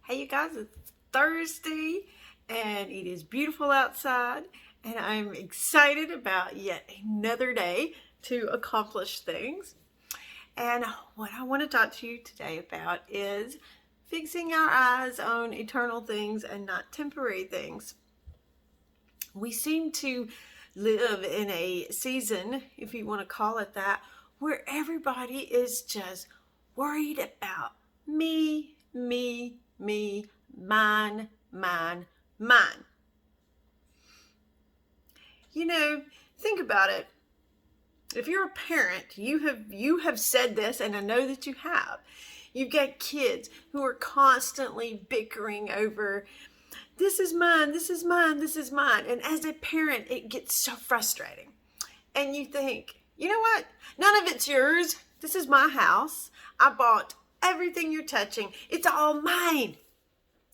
Hey you guys, it's Thursday and it is beautiful outside and I'm excited about yet another day to accomplish things. And what I want to talk to you today about is fixing our eyes on eternal things and not temporary things. We seem to live in a season, if you want to call it that, where everybody is just worried about me, mine. You know, think about it. If you're a parent, you have said this, and I know that you have. You've got kids who are constantly bickering over, this is mine, this is mine, this is mine. And as a parent, it gets so frustrating. And you think, you know what? None of it's yours. This is my house. I bought everything you're touching. It's all mine.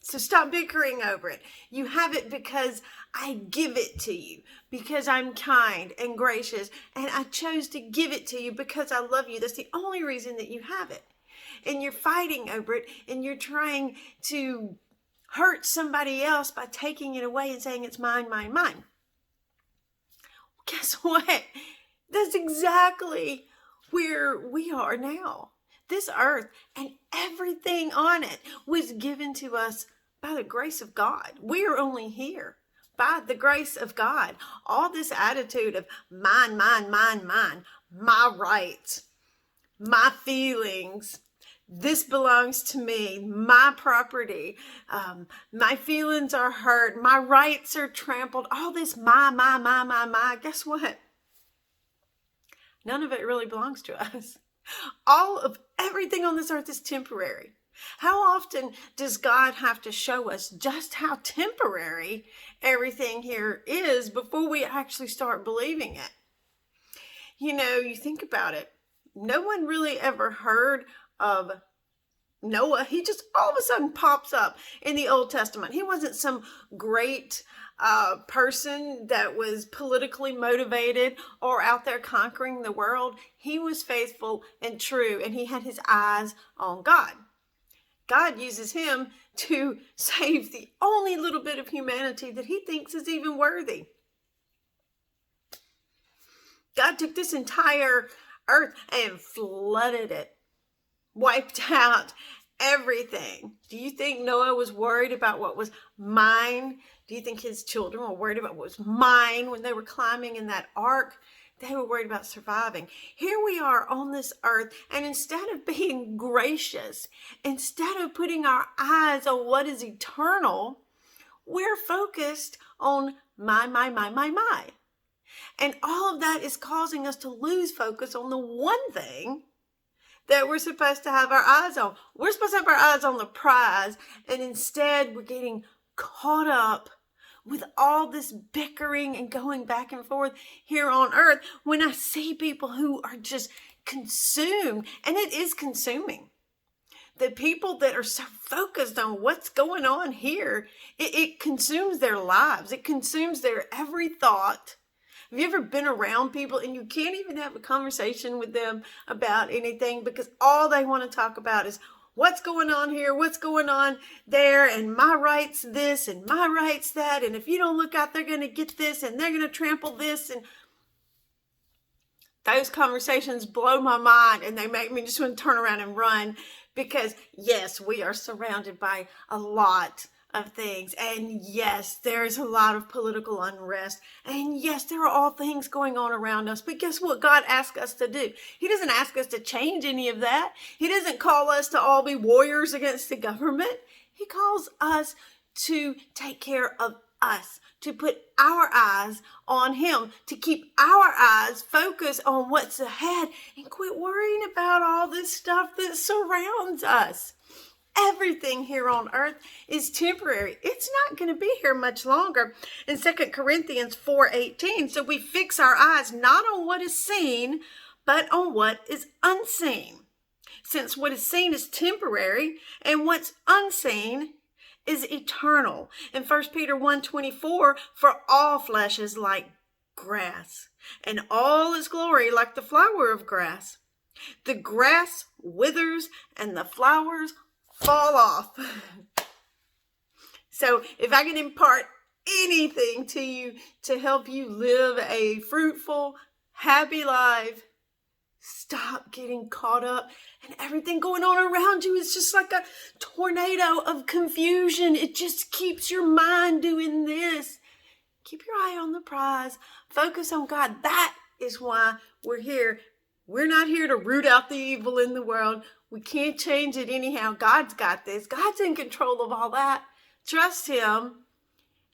So stop bickering over it. You have it because I give it to you, because I'm kind and gracious, and I chose to give it to you because I love you. That's the only reason that you have it. And you're fighting over it, and you're trying to hurt somebody else by taking it away and saying it's mine. Guess what? That's exactly where we are now. This earth and everything on it was given to us by the grace of God. We are only here by the grace of God. All this attitude of mine, my rights, my feelings, this belongs to me, my property, my feelings are hurt, my rights are trampled, all this my. Guess what? None of it really belongs to us. All of everything on this earth is temporary. How often does God have to show us just how temporary everything here is before we actually start believing it? You know, you think about it. No one really ever heard of Noah. He just all of a sudden pops up in the Old Testament. He wasn't some great person that was politically motivated or out there conquering the world. He was faithful and true, and he had his eyes on God. God uses him to save the only little bit of humanity that he thinks is even worthy. God took this entire earth and flooded it, wiped out everything. Do you think Noah was worried about what was mine? Do you think his children were worried about what was mine when they were climbing in that ark? They were worried about surviving. Here we are on this earth, and instead of being gracious, instead of putting our eyes on what is eternal, we're focused on my. And all of that is causing us to lose focus on the one thing that we're supposed to have our eyes on. We're supposed to have our eyes on the prize, and instead we're getting caught up with all this bickering and going back and forth here on earth when I see people who are just consumed, and it is consuming. The people that are so focused on what's going on here, it consumes their lives. It consumes their every thought. Have you ever been around people and you can't even have a conversation with them about anything because all they want to talk about is what's going on here, what's going on there, and my rights this and my rights that, and if you don't look out, they're going to get this and they're going to trample this. And those conversations blow my mind, and they make me just want to turn around and run because, yes, we are surrounded by a lot of things, and yes, there's a lot of political unrest, and yes, there are all things going on around us, but guess what God asks us to do? He doesn't ask us to change any of that. He doesn't call us to all be warriors against the government. He calls us to take care of us, to put our eyes on him, to keep our eyes focused on what's ahead and quit worrying about all this stuff that surrounds us. Everything here on earth is temporary. It's not going to be here much longer. In 2 Corinthians 4:18, so we fix our eyes not on what is seen, but on what is unseen. Since what is seen is temporary and what's unseen is eternal. In 1 Peter 1:24, for all flesh is like grass, and all its glory like the flower of grass. The grass withers and the flowers fall off, So if I can impart anything to you to help you live a fruitful, happy life, stop getting caught up and everything going on around you is just like a tornado of confusion. It just keeps your mind doing this. Keep your eye on the prize. Focus on God. That is why we're here. We're not here to root out the evil in the world. We can't change it anyhow. God's got this. God's in control of all that. Trust Him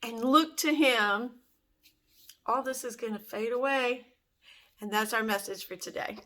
and look to Him. All this is going to fade away. And that's our message for today.